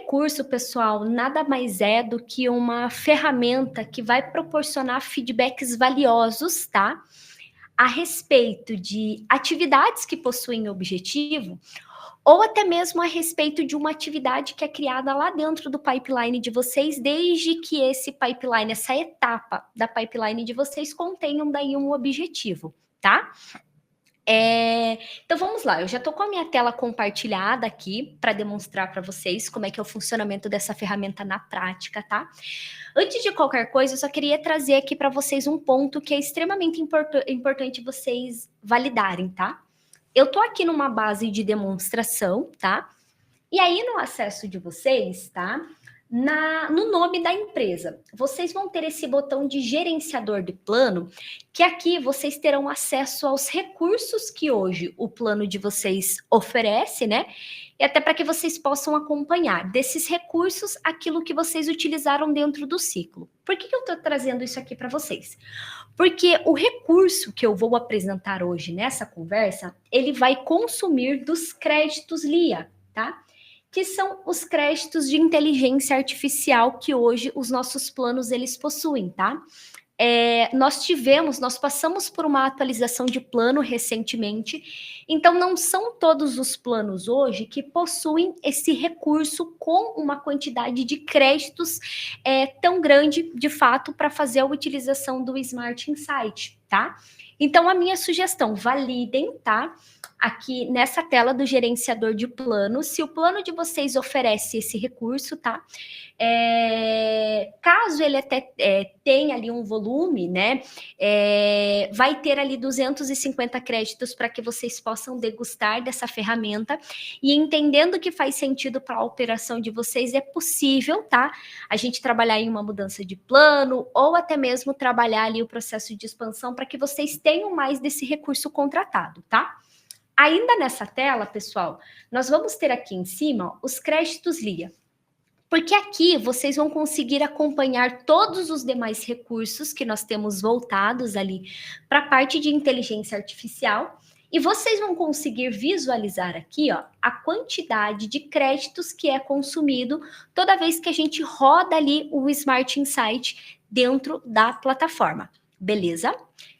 recurso, pessoal, nada mais é do que uma ferramenta que vai proporcionar feedbacks valiosos, tá? A respeito de atividades que possuem objetivo, ou até mesmo a respeito de uma atividade que é criada lá dentro do pipeline de vocês, desde que esse pipeline, essa etapa da pipeline de vocês contenham daí um objetivo, tá? Então vamos lá, eu já estou com a minha tela compartilhada aqui para demonstrar para vocês como é que é o funcionamento dessa ferramenta na prática, tá? Antes de qualquer coisa, eu só queria trazer aqui para vocês um ponto que é extremamente importante vocês validarem, tá? Eu estou aqui numa base de demonstração, tá? E aí no acesso de vocês, tá? No nome da empresa, vocês vão ter esse botão de gerenciador de plano, que aqui vocês terão acesso aos recursos que hoje o plano de vocês oferece, né? E até para que vocês possam acompanhar desses recursos aquilo que vocês utilizaram dentro do ciclo. Por que eu estou trazendo isso aqui para vocês? Porque o recurso que eu vou apresentar hoje nessa conversa, ele vai consumir dos créditos LIA, tá? Que são os créditos de inteligência artificial que hoje os nossos planos eles possuem, tá? Nós passamos por uma atualização de plano recentemente, então não são todos os planos hoje que possuem esse recurso com uma quantidade de créditos tão grande, de fato, para fazer a utilização do Smart Insight, tá? Então, a minha sugestão, validem, tá? Aqui nessa tela do gerenciador de planos, se o plano de vocês oferece esse recurso, tá? Caso ele até tenha ali um volume, né? Vai ter ali 250 créditos para que vocês possam degustar dessa ferramenta e entendendo que faz sentido para a operação de vocês, é possível, tá? A gente trabalhar em uma mudança de plano ou até mesmo trabalhar ali o processo de expansão para que vocês tenham mais desse recurso contratado, tá? Ainda nessa tela, pessoal, nós vamos ter aqui em cima os créditos LIA. Porque aqui vocês vão conseguir acompanhar todos os demais recursos que nós temos voltados ali para a parte de inteligência artificial. E vocês vão conseguir visualizar aqui, ó, a quantidade de créditos que é consumido toda vez que a gente roda ali o Smart Insight dentro da plataforma. Beleza?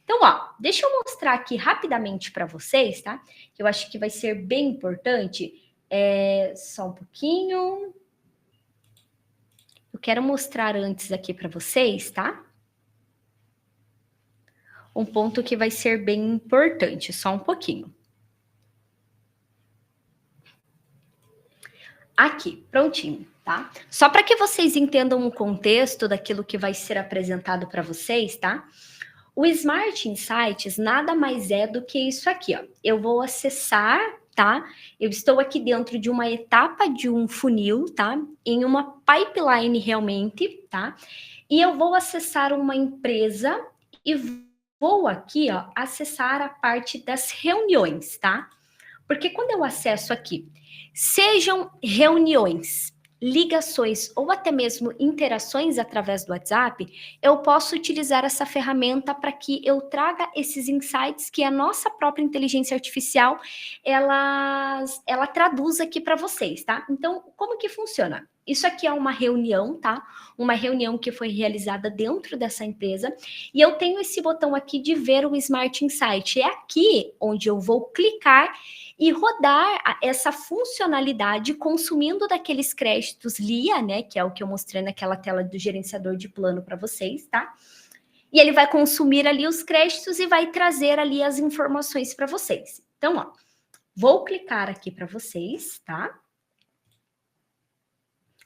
Então, ó, deixa eu mostrar aqui rapidamente para vocês, tá? Que eu acho que vai ser bem importante. Só um pouquinho. Eu quero mostrar antes aqui para vocês, tá? Um ponto que vai ser bem importante, só um pouquinho. Aqui, prontinho, tá? Só para que vocês entendam o contexto daquilo que vai ser apresentado para vocês, tá? O Smart Insights nada mais é do que isso aqui, ó. Eu vou acessar, tá? Eu estou aqui dentro de uma etapa de um funil, tá? Em uma pipeline realmente, tá? E eu vou acessar uma empresa e vou aqui, ó, acessar a parte das reuniões, tá? Porque quando eu acesso aqui, sejam reuniões, ligações ou até mesmo interações através do WhatsApp, eu posso utilizar essa ferramenta para que eu traga esses insights que a nossa própria inteligência artificial ela traduz aqui para vocês, tá? Então, como que funciona? Isso aqui é uma reunião, tá? Uma reunião que foi realizada dentro dessa empresa e eu tenho esse botão aqui de ver o Smart Insight. É aqui onde eu vou clicar e rodar essa funcionalidade consumindo daqueles créditos LIA, né, que é o que eu mostrei naquela tela do gerenciador de plano para vocês, tá? E ele vai consumir ali os créditos e vai trazer ali as informações para vocês. Então, ó, vou clicar aqui para vocês, tá?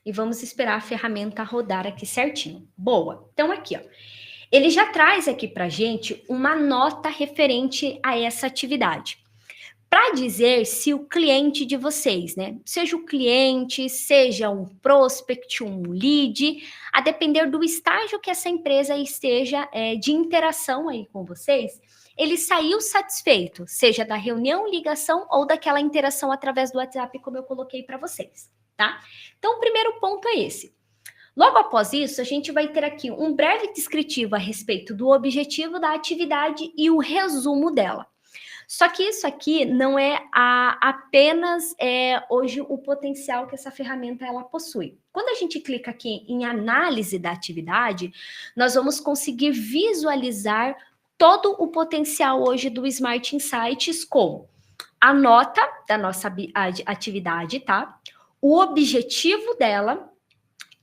E vamos esperar a ferramenta rodar aqui certinho. Boa. Então, aqui, ó. Ele já traz aqui para gente uma nota referente a essa atividade. Para dizer se o cliente de vocês, né, seja o cliente, seja um prospect, um lead, a depender do estágio que essa empresa esteja de interação aí com vocês, ele saiu satisfeito, seja da reunião, ligação ou daquela interação através do WhatsApp, como eu coloquei para vocês, tá? Então, o primeiro ponto é esse. Logo após isso, a gente vai ter aqui um breve descritivo a respeito do objetivo da atividade e o resumo dela. Só que isso aqui não é apenas hoje o potencial que essa ferramenta ela possui. Quando a gente clica aqui em análise da atividade, nós vamos conseguir visualizar todo o potencial hoje do Smart Insights, como a nota da nossa atividade, tá? O objetivo dela.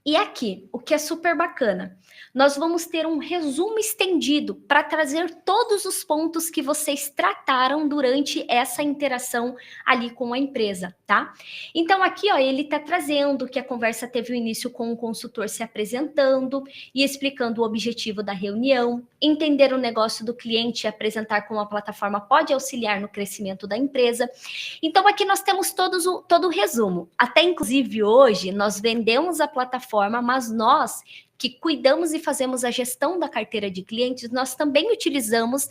E aqui, o que é super bacana, nós vamos ter um resumo estendido para trazer todos os pontos que vocês trataram durante essa interação ali com a empresa, tá? Então aqui, ó, ele está trazendo que a conversa teve o início com o consultor se apresentando e explicando o objetivo da reunião, entender o negócio do cliente e apresentar como a plataforma pode auxiliar no crescimento da empresa. Então aqui nós temos todo o resumo. Até inclusive hoje nós vendemos a plataforma, mas nós que cuidamos e fazemos a gestão da carteira de clientes, nós também utilizamos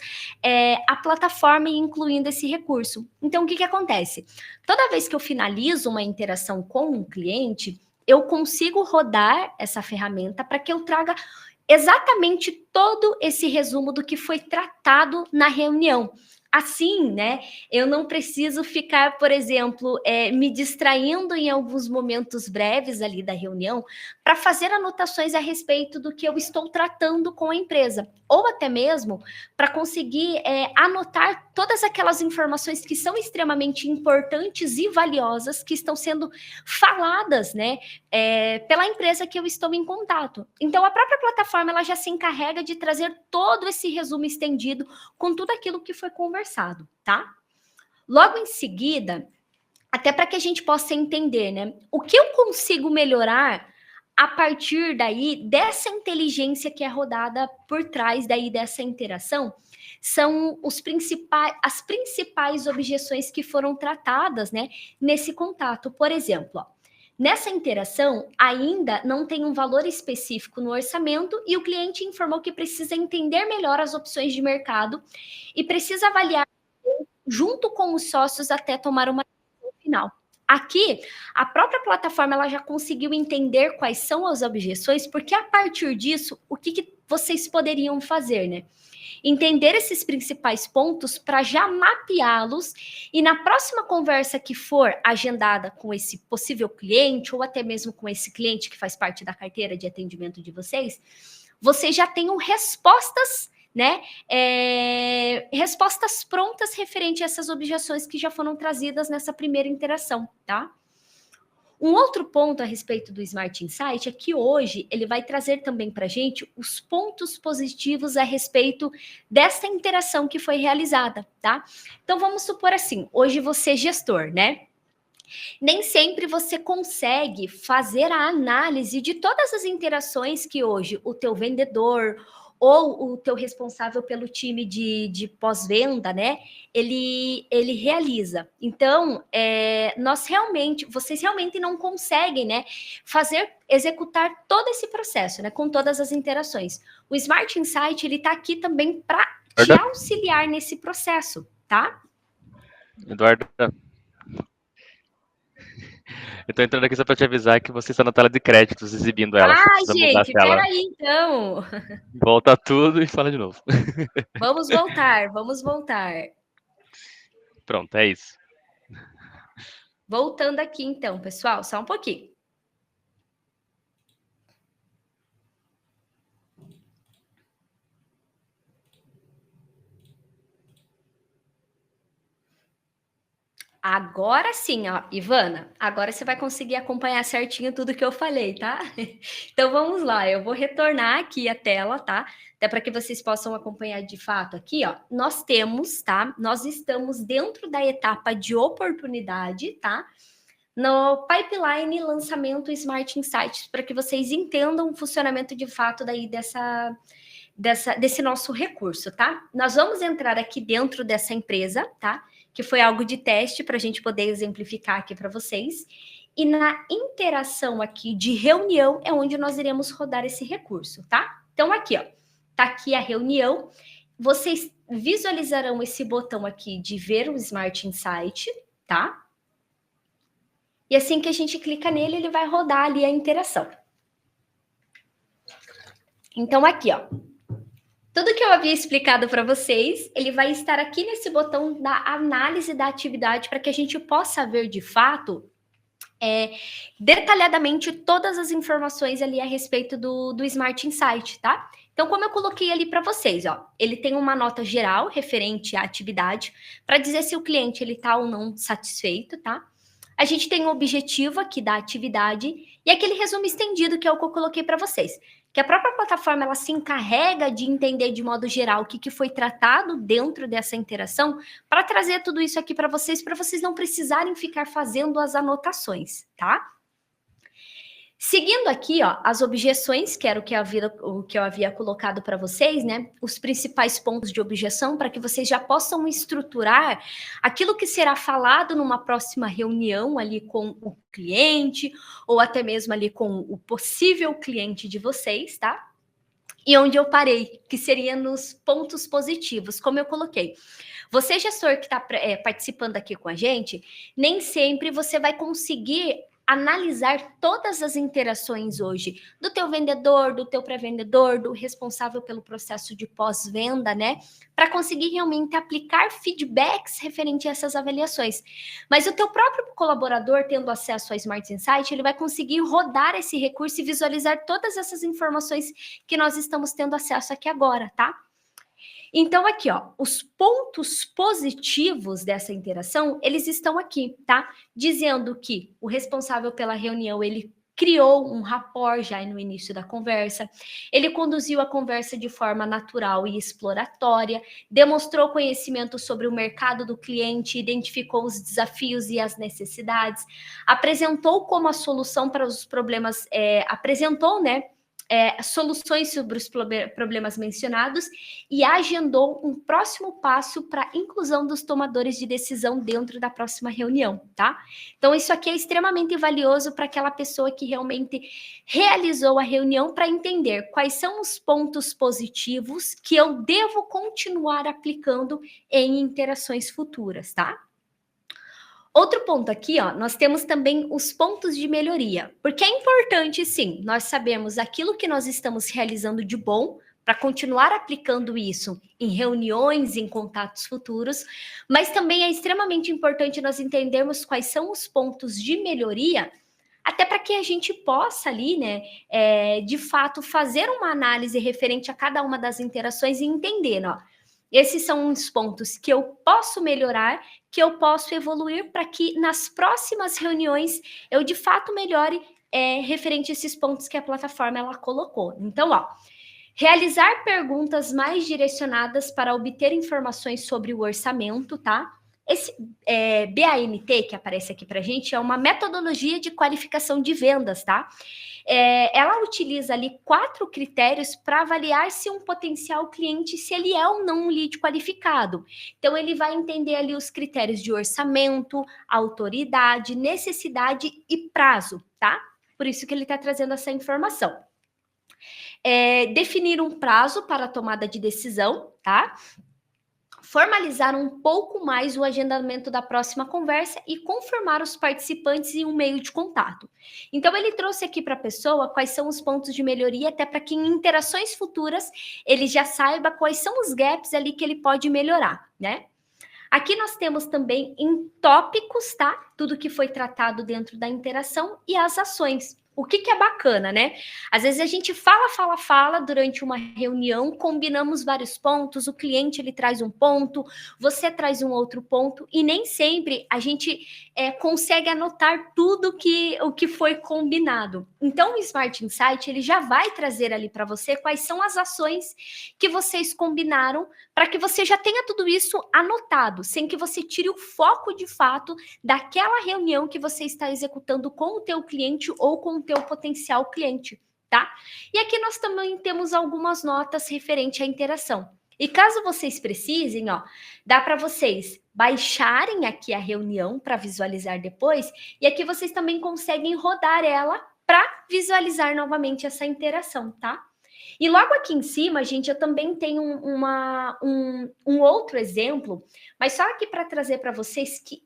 a plataforma incluindo esse recurso. Então, o que acontece? Toda vez que eu finalizo uma interação com um cliente, eu consigo rodar essa ferramenta para que eu traga exatamente todo esse resumo do que foi tratado na reunião. Assim, né, eu não preciso ficar, por exemplo, me distraindo em alguns momentos breves ali da reunião para fazer anotações a respeito do que eu estou tratando com a empresa, ou até mesmo para conseguir anotar todas aquelas informações que são extremamente importantes e valiosas que estão sendo faladas, né, pela empresa que eu estou em contato. Então, a própria plataforma ela já se encarrega de trazer todo esse resumo estendido com tudo aquilo que foi conversado, tá? Logo em seguida, até para que a gente possa entender, né, o que eu consigo melhorar a partir daí dessa inteligência que é rodada por trás daí dessa interação, são as principais objeções que foram tratadas, né, nesse contato. Por exemplo, ó, nessa interação, ainda não tem um valor específico no orçamento e o cliente informou que precisa entender melhor as opções de mercado e precisa avaliar junto com os sócios até tomar uma decisão final. Aqui, a própria plataforma ela já conseguiu entender quais são as objeções, porque a partir disso, o que vocês poderiam fazer, né? Entender esses principais pontos para já mapeá-los e na próxima conversa que for agendada com esse possível cliente ou até mesmo com esse cliente que faz parte da carteira de atendimento de vocês já tenham respostas, né? Respostas prontas referente a essas objeções que já foram trazidas nessa primeira interação, tá? Um outro ponto a respeito do Smart Insight é que hoje ele vai trazer também para a gente os pontos positivos a respeito dessa interação que foi realizada, tá? Então vamos supor assim, hoje você é gestor, né? Nem sempre você consegue fazer a análise de todas as interações que hoje o teu vendedor ou o teu responsável pelo time de pós-venda, né? Ele realiza. Então, vocês realmente não conseguem, né? Executar todo esse processo, né? Com todas as interações. O Smart Insight, ele está aqui também para te auxiliar nesse processo, tá? Eduardo, eu tô entrando aqui só para te avisar que você está na tela de créditos exibindo ela. Gente, peraí então. Volta tudo e fala de novo. Vamos voltar. Pronto, é isso. Voltando aqui então, pessoal, só um pouquinho. Agora sim, ó, Ivana, agora você vai conseguir acompanhar certinho tudo que eu falei, tá? Então vamos lá, eu vou retornar aqui a tela, tá? Até para que vocês possam acompanhar de fato aqui, ó. Nós temos, tá? Nós estamos dentro da etapa de oportunidade, tá? No pipeline lançamento Smart Insights, para que vocês entendam o funcionamento de fato daí desse nosso recurso, tá? Nós vamos entrar aqui dentro dessa empresa, tá? Que foi algo de teste para a gente poder exemplificar aqui para vocês. E na interação aqui de reunião é onde nós iremos rodar esse recurso, tá? Então aqui, ó, tá aqui a reunião. Vocês visualizarão esse botão aqui de ver o Smart Insight, tá? E assim que a gente clica nele, ele vai rodar ali a interação. Então aqui, ó, Tudo que eu havia explicado para vocês, ele vai estar aqui nesse botão da análise da atividade para que a gente possa ver de fato detalhadamente todas as informações ali a respeito do Smart Insight, tá? Então, como eu coloquei ali para vocês, ó, ele tem uma nota geral referente à atividade para dizer se o cliente ele está ou não satisfeito, tá? A gente tem um objetivo aqui da atividade e aquele resumo estendido que é o que eu coloquei para vocês. Que a própria plataforma ela se encarrega de entender de modo geral o que foi tratado dentro dessa interação para trazer tudo isso aqui para vocês não precisarem ficar fazendo as anotações, tá? Seguindo aqui, ó, as objeções, que era o que eu havia colocado para vocês, né? Os principais pontos de objeção para que vocês já possam estruturar aquilo que será falado numa próxima reunião ali com o cliente, ou até mesmo ali com o possível cliente de vocês, tá? E onde eu parei, que seria nos pontos positivos, como eu coloquei. Você, gestor que está participando aqui com a gente, nem sempre você vai conseguir analisar todas as interações hoje do teu vendedor, do teu pré-vendedor, do responsável pelo processo de pós-venda, né? Para conseguir realmente aplicar feedbacks referente a essas avaliações. Mas o teu próprio colaborador, tendo acesso ao Smart Insight, ele vai conseguir rodar esse recurso e visualizar todas essas informações que nós estamos tendo acesso aqui agora, tá? Então, aqui, ó, os pontos positivos dessa interação, eles estão aqui, tá? Dizendo que o responsável pela reunião, ele criou um rapport já no início da conversa, ele conduziu a conversa de forma natural e exploratória, demonstrou conhecimento sobre o mercado do cliente, identificou os desafios e as necessidades, apresentou como a solução para os problemas, apresentou, né, soluções sobre os problemas mencionados e agendou um próximo passo para a inclusão dos tomadores de decisão dentro da próxima reunião, tá? Então, isso aqui é extremamente valioso para aquela pessoa que realmente realizou a reunião para entender quais são os pontos positivos que eu devo continuar aplicando em interações futuras, tá? Outro ponto aqui, ó, nós temos também os pontos de melhoria, porque é importante, sim, nós sabemos aquilo que nós estamos realizando de bom para continuar aplicando isso em reuniões, em contatos futuros, mas também é extremamente importante nós entendermos quais são os pontos de melhoria, até para que a gente possa ali, né, de fato, fazer uma análise referente a cada uma das interações e entender, ó, esses são os pontos que eu posso melhorar, que eu posso evoluir para que nas próximas reuniões eu de fato melhore referente a esses pontos que a plataforma ela colocou. Então, ó, realizar perguntas mais direcionadas para obter informações sobre o orçamento, tá? Esse BANT que aparece aqui para a gente é uma metodologia de qualificação de vendas, tá? Ela utiliza ali 4 critérios para avaliar se um potencial cliente, se ele é ou não um lead qualificado. Então, ele vai entender ali os critérios de orçamento, autoridade, necessidade e prazo, tá? Por isso que ele está trazendo essa informação. Definir um prazo para a tomada de decisão, tá? Formalizar um pouco mais o agendamento da próxima conversa e confirmar os participantes em um meio de contato. Então, ele trouxe aqui para a pessoa quais são os pontos de melhoria, até para que em interações futuras ele já saiba quais são os gaps ali que ele pode melhorar, né? Aqui nós temos também em tópicos, tá? Tudo que foi tratado dentro da interação e as ações. O que é bacana, né? Às vezes a gente fala durante uma reunião, combinamos vários pontos, o cliente ele traz um ponto, você traz um outro ponto, e nem sempre a gente consegue anotar tudo o que foi combinado. Então, o Smart Insight ele já vai trazer ali para você quais são as ações que vocês combinaram, para que você já tenha tudo isso anotado, sem que você tire o foco de fato daquela reunião que você está executando com o teu cliente ou com o teu potencial cliente, tá? E aqui nós também temos algumas notas referente à interação. E caso vocês precisem, ó, dá para vocês baixarem aqui a reunião para visualizar depois, e aqui vocês também conseguem rodar ela para visualizar novamente essa interação, tá? E logo aqui em cima, gente, eu também tenho um outro exemplo, mas só aqui para trazer para vocês que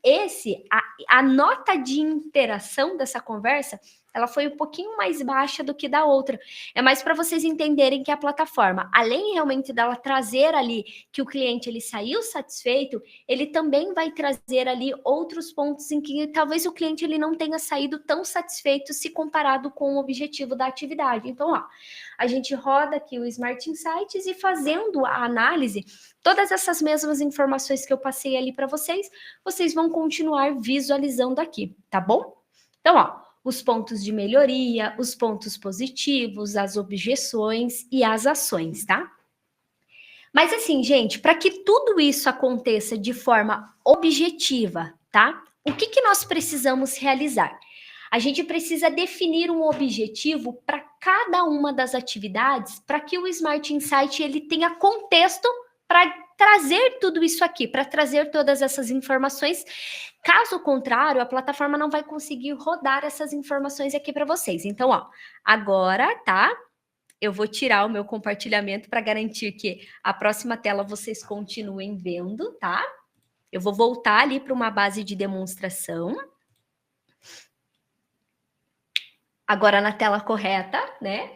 a nota de interação dessa conversa, ela foi um pouquinho mais baixa do que da outra. É mais para vocês entenderem que a plataforma, além realmente dela trazer ali que o cliente ele saiu satisfeito, ele também vai trazer ali outros pontos em que talvez o cliente ele não tenha saído tão satisfeito se comparado com o objetivo da atividade. Então, ó, a gente roda aqui o Smart Insights e fazendo a análise, todas essas mesmas informações que eu passei ali para vocês, vocês vão continuar visualizando aqui, tá bom? Então, ó, os pontos de melhoria, os pontos positivos, as objeções e as ações, tá? Mas assim, gente, para que tudo isso aconteça de forma objetiva, tá? O que nós precisamos realizar? A gente precisa definir um objetivo para cada uma das atividades, para que o Smart Insight ele tenha contexto para trazer tudo isso aqui, para trazer todas essas informações. Caso contrário, a plataforma não vai conseguir rodar essas informações aqui para vocês. Então, ó, agora, tá? Eu vou tirar o meu compartilhamento para garantir que a próxima tela vocês continuem vendo, tá? Eu vou voltar ali para uma base de demonstração. Agora na tela correta, né?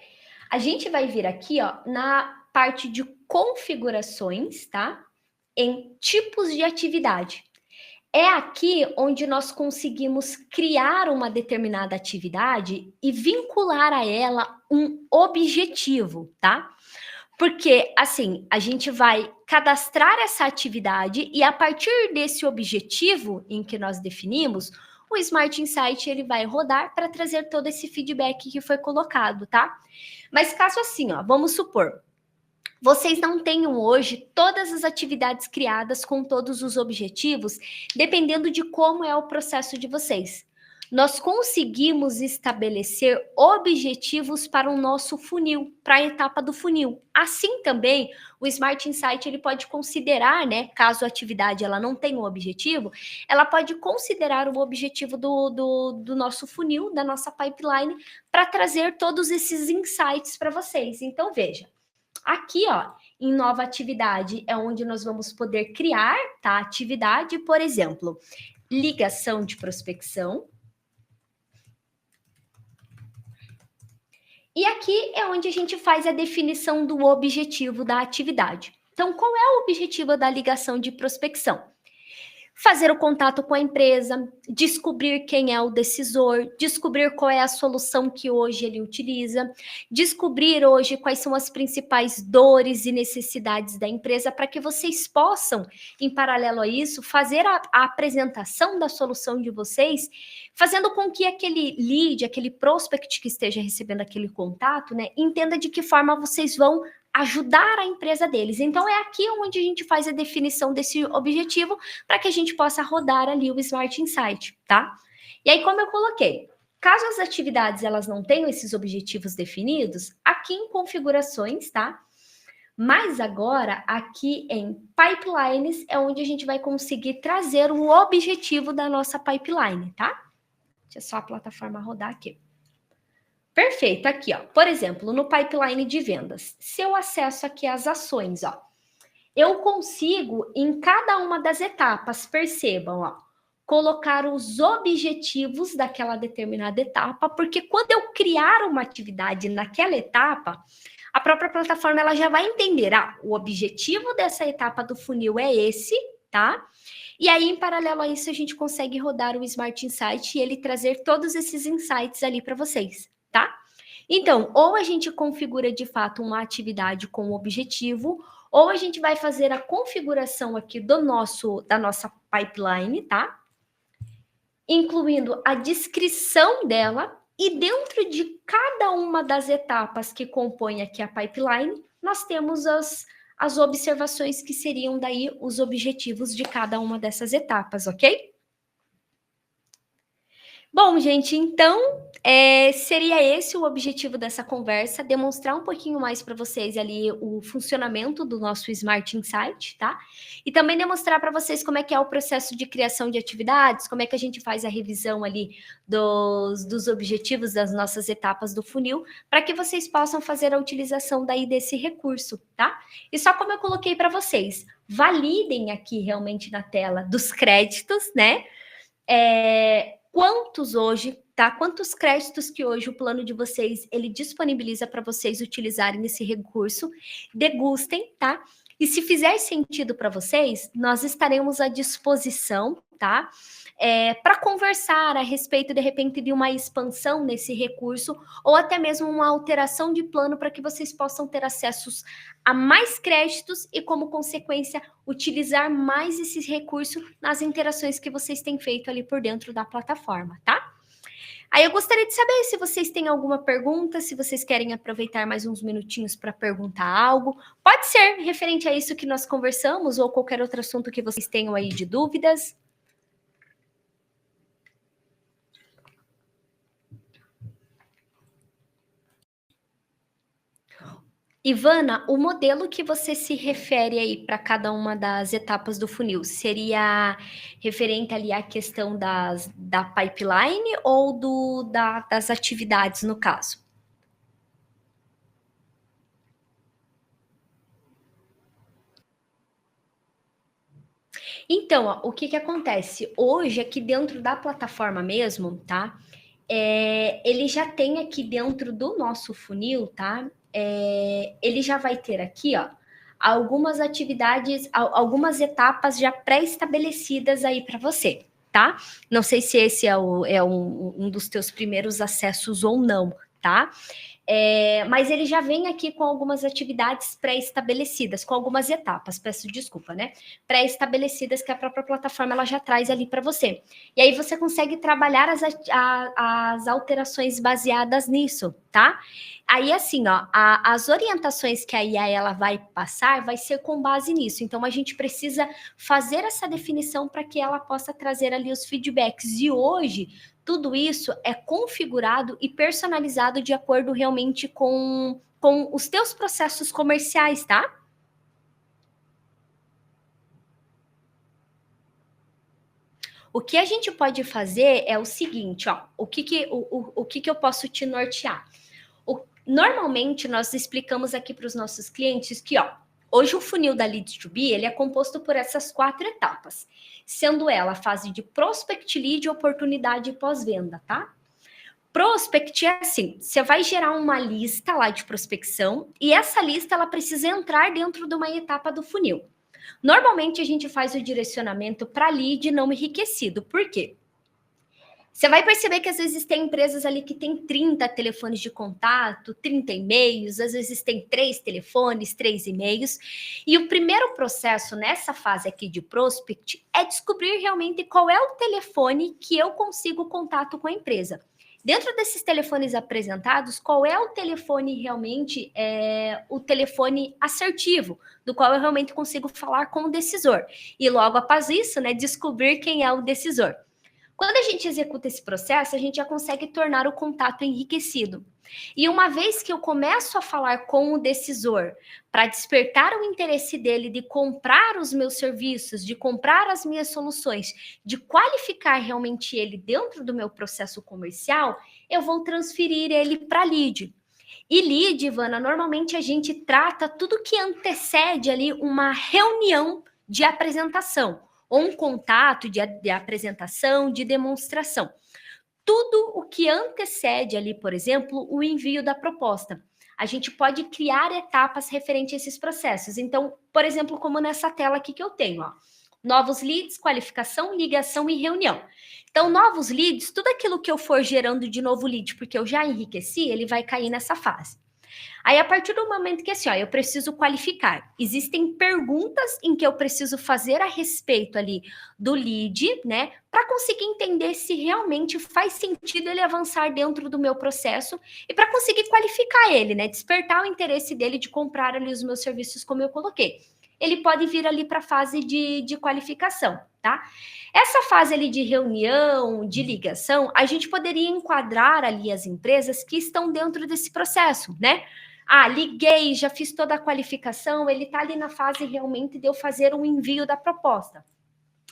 A gente vai vir aqui, ó, na parte de configurações, tá? Em tipos de atividade. É aqui onde nós conseguimos criar uma determinada atividade e vincular a ela um objetivo, tá? Porque, assim, a gente vai cadastrar essa atividade e a partir desse objetivo em que nós definimos, o Smart Insight ele vai rodar para trazer todo esse feedback que foi colocado, tá? Mas caso assim, ó, vamos supor, vocês não tenham hoje todas as atividades criadas com todos os objetivos, dependendo de como é o processo de vocês. Nós conseguimos estabelecer objetivos para o nosso funil, para a etapa do funil. Assim também, o Smart Insight ele pode considerar, né, caso a atividade ela não tenha um objetivo, ela pode considerar o objetivo do nosso funil, da nossa pipeline, para trazer todos esses insights para vocês. Então, veja, aqui, ó, em nova atividade é onde nós vamos poder criar, tá? Atividade, por exemplo, ligação de prospecção. E aqui é onde a gente faz a definição do objetivo da atividade. Então, qual é o objetivo da ligação de prospecção? Fazer o contato com a empresa, descobrir quem é o decisor, descobrir qual é a solução que hoje ele utiliza, descobrir hoje quais são as principais dores e necessidades da empresa para que vocês possam, em paralelo a isso, fazer a apresentação da solução de vocês, fazendo com que aquele lead, aquele prospect que esteja recebendo aquele contato, né, entenda de que forma vocês vão ajudar a empresa deles. Então, é aqui onde a gente faz a definição desse objetivo para que a gente possa rodar ali o Smart Insight, tá? E aí, como eu coloquei, caso as atividades elas não tenham esses objetivos definidos, aqui em configurações, tá? Mas agora, aqui em pipelines, é onde a gente vai conseguir trazer o objetivo da nossa pipeline, tá? Deixa só a plataforma rodar aqui. Perfeito, aqui, ó. Por exemplo, no pipeline de vendas, se eu acesso aqui as ações, ó, eu consigo, em cada uma das etapas, percebam, ó, colocar os objetivos daquela determinada etapa, porque quando eu criar uma atividade naquela etapa, a própria plataforma ela já vai entender, o objetivo dessa etapa do funil é esse, tá? E aí, em paralelo a isso, a gente consegue rodar o Smart Insight e ele trazer todos esses insights ali para vocês, tá? Então, ou a gente configura de fato uma atividade com objetivo, ou a gente vai fazer a configuração aqui da nossa pipeline, tá? Incluindo a descrição dela, e dentro de cada uma das etapas que compõem aqui a pipeline, nós temos as observações que seriam daí os objetivos de cada uma dessas etapas, ok? Bom, gente, então seria esse o objetivo dessa conversa, demonstrar um pouquinho mais para vocês ali o funcionamento do nosso Smart Insight, tá? E também demonstrar para vocês como é que é o processo de criação de atividades, como é que a gente faz a revisão ali dos objetivos das nossas etapas do funil, para que vocês possam fazer a utilização daí desse recurso, tá? E só como eu coloquei para vocês, validem aqui realmente na tela dos créditos, né? Quantos hoje tá? Quantos créditos que hoje o plano de vocês, ele disponibiliza para vocês utilizarem esse recurso. Degustem, tá? E se fizer sentido para vocês, nós estaremos à disposição, tá? Para conversar a respeito, de repente, de uma expansão nesse recurso ou até mesmo uma alteração de plano para que vocês possam ter acessos a mais créditos e, como consequência, utilizar mais esse recurso nas interações que vocês têm feito ali por dentro da plataforma, tá? Aí eu gostaria de saber se vocês têm alguma pergunta, se vocês querem aproveitar mais uns minutinhos para perguntar algo. Pode ser referente a isso que nós conversamos ou qualquer outro assunto que vocês tenham aí de dúvidas. Ivana, o modelo que você se refere aí para cada uma das etapas do funil seria referente ali à questão da pipeline ou das atividades, no caso? Então, ó, o que acontece? Hoje, aqui dentro da plataforma mesmo, tá? Ele já tem aqui dentro do nosso funil, tá? Ele já vai ter aqui, ó, algumas atividades, algumas etapas já pré-estabelecidas aí para você, tá? Não sei se esse é um dos teus primeiros acessos ou não, tá? Mas ele já vem aqui com algumas atividades pré-estabelecidas, com algumas etapas, peço desculpa, né? Pré-estabelecidas que a própria plataforma ela já traz ali para você. E aí você consegue trabalhar as alterações baseadas nisso, tá? Aí, assim, ó, as orientações que a IA ela vai passar vai ser com base nisso. Então, a gente precisa fazer essa definição para que ela possa trazer ali os feedbacks. E hoje, tudo isso é configurado e personalizado de acordo realmente com os teus processos comerciais, tá? O que a gente pode fazer é o seguinte, ó, o que eu posso te nortear? Normalmente, nós explicamos aqui para os nossos clientes que, ó, hoje o funil da Lead2B, ele é composto por essas 4 etapas, sendo ela a fase de prospect, lead, oportunidade e pós-venda, tá? Prospect é assim, você vai gerar uma lista lá de prospecção e essa lista ela precisa entrar dentro de uma etapa do funil. Normalmente a gente faz o direcionamento para lead não enriquecido. Por quê? Você vai perceber que às vezes tem empresas ali que tem 30 telefones de contato, 30 e-mails, às vezes tem 3 telefones, 3 e-mails. E o primeiro processo nessa fase aqui de prospect é descobrir realmente qual é o telefone que eu consigo contato com a empresa. Dentro desses telefones apresentados, qual é o telefone realmente, o telefone assertivo, do qual eu realmente consigo falar com o decisor. E logo após isso, né, descobrir quem é o decisor. Quando a gente executa esse processo, a gente já consegue tornar o contato enriquecido. E uma vez que eu começo a falar com o decisor para despertar o interesse dele de comprar os meus serviços, de comprar as minhas soluções, de qualificar realmente ele dentro do meu processo comercial, eu vou transferir ele para lead. E lead, Ivana, normalmente a gente trata tudo que antecede ali uma reunião de apresentação ou um contato de apresentação, de demonstração. Tudo o que antecede ali, por exemplo, o envio da proposta. A gente pode criar etapas referentes a esses processos. Então, por exemplo, como nessa tela aqui que eu tenho, ó, novos leads, qualificação, ligação e reunião. Então, novos leads, tudo aquilo que eu for gerando de novo lead, porque eu já enriqueci, ele vai cair nessa fase. Aí, a partir do momento que assim, ó, eu preciso qualificar, existem perguntas em que eu preciso fazer a respeito ali do lead, né, para conseguir entender se realmente faz sentido ele avançar dentro do meu processo e para conseguir qualificar ele, né, despertar o interesse dele de comprar ali os meus serviços como eu coloquei. Ele pode vir ali para a fase de qualificação, tá? Essa fase ali de reunião, de ligação, a gente poderia enquadrar ali as empresas que estão dentro desse processo, né? Ah, liguei, já fiz toda a qualificação, ele está ali na fase realmente de eu fazer um envio da proposta.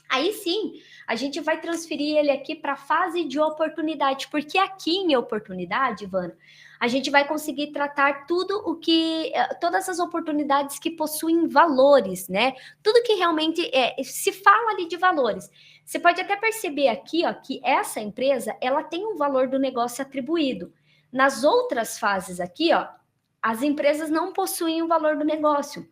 Aí sim, a gente vai transferir ele aqui para a fase de oportunidade, porque aqui em oportunidade, Ivana, a gente vai conseguir tratar tudo o que, todas as oportunidades que possuem valores, né? Tudo que realmente se fala ali de valores. Você pode até perceber aqui, ó, que essa empresa, ela tem um valor do negócio atribuído. Nas outras fases aqui, ó, as empresas não possuem o valor do negócio,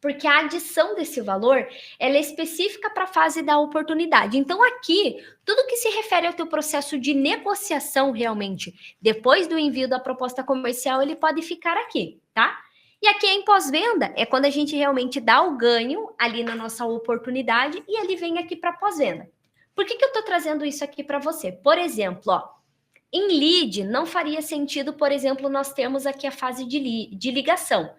porque a adição desse valor, ela é específica para a fase da oportunidade. Então, aqui, tudo que se refere ao teu processo de negociação realmente, depois do envio da proposta comercial, ele pode ficar aqui, tá? E aqui em pós-venda é quando a gente realmente dá o ganho ali na nossa oportunidade e ele vem aqui para pós-venda. Por que eu estou trazendo isso aqui para você? Por exemplo, ó, em lead, não faria sentido, por exemplo, nós termos aqui a fase de ligação.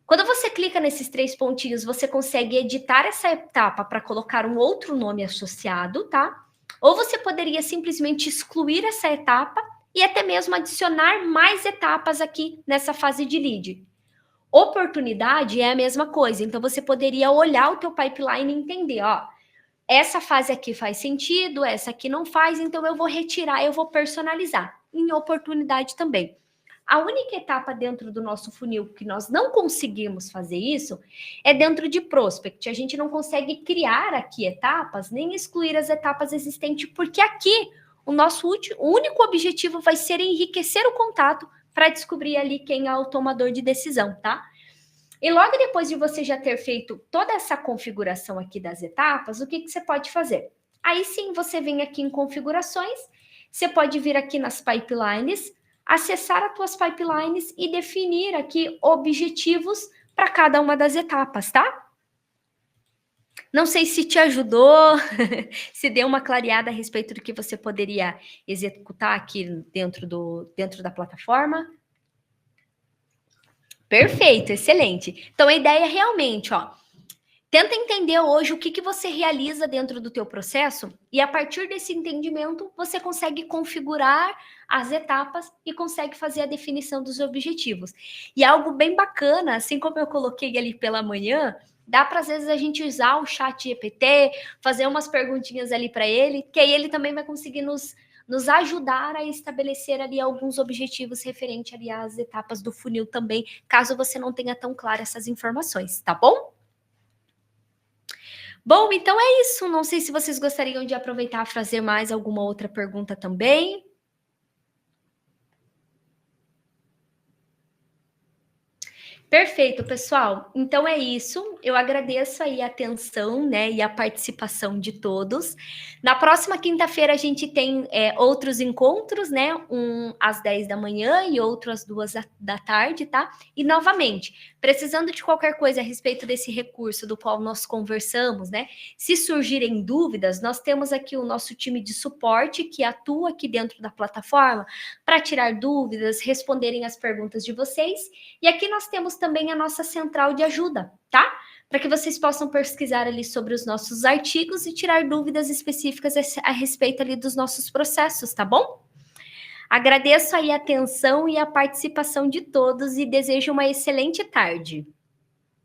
Quando você clica nesses 3 pontinhos, você consegue editar essa etapa para colocar um outro nome associado, tá? Ou você poderia simplesmente excluir essa etapa e até mesmo adicionar mais etapas aqui nessa fase de lead. Oportunidade é a mesma coisa, então você poderia olhar o teu pipeline e entender, ó, essa fase aqui faz sentido, essa aqui não faz, então eu vou retirar, eu vou personalizar. Em oportunidade também. A única etapa dentro do nosso funil que nós não conseguimos fazer isso é dentro de prospect. A gente não consegue criar aqui etapas, nem excluir as etapas existentes, porque aqui o nosso único objetivo vai ser enriquecer o contato para descobrir ali quem é o tomador de decisão, tá? E logo depois de você já ter feito toda essa configuração aqui das etapas, o que você pode fazer? Aí sim, você vem aqui em configurações, você pode vir aqui nas pipelines, acessar as tuas pipelines e definir aqui objetivos para cada uma das etapas, tá? Não sei se te ajudou, se deu uma clareada a respeito do que você poderia executar aqui dentro da plataforma. Perfeito, excelente. Então, a ideia é realmente, ó, tenta entender hoje o que você realiza dentro do teu processo e a partir desse entendimento você consegue configurar as etapas e consegue fazer a definição dos objetivos. E algo bem bacana, assim como eu coloquei ali pela manhã, dá para às vezes a gente usar o chat GPT, fazer umas perguntinhas ali para ele, que aí ele também vai conseguir nos ajudar a estabelecer ali alguns objetivos referente ali às etapas do funil também, caso você não tenha tão claro essas informações, tá bom? Bom, então é isso. Não sei se vocês gostariam de aproveitar a fazer mais alguma outra pergunta também. Perfeito, pessoal. Então é isso. Eu agradeço aí a atenção, né, e a participação de todos. Na próxima quinta-feira a gente tem outros encontros, né? Um às 10 da manhã e outro às 2 da tarde, tá? E novamente, precisando de qualquer coisa a respeito desse recurso do qual nós conversamos, né? Se surgirem dúvidas, nós temos aqui o nosso time de suporte que atua aqui dentro da plataforma para tirar dúvidas, responderem as perguntas de vocês. E aqui nós temos também a nossa central de ajuda, tá? Para que vocês possam pesquisar ali sobre os nossos artigos e tirar dúvidas específicas a respeito ali dos nossos processos, tá bom? Agradeço aí a atenção e a participação de todos e desejo uma excelente tarde.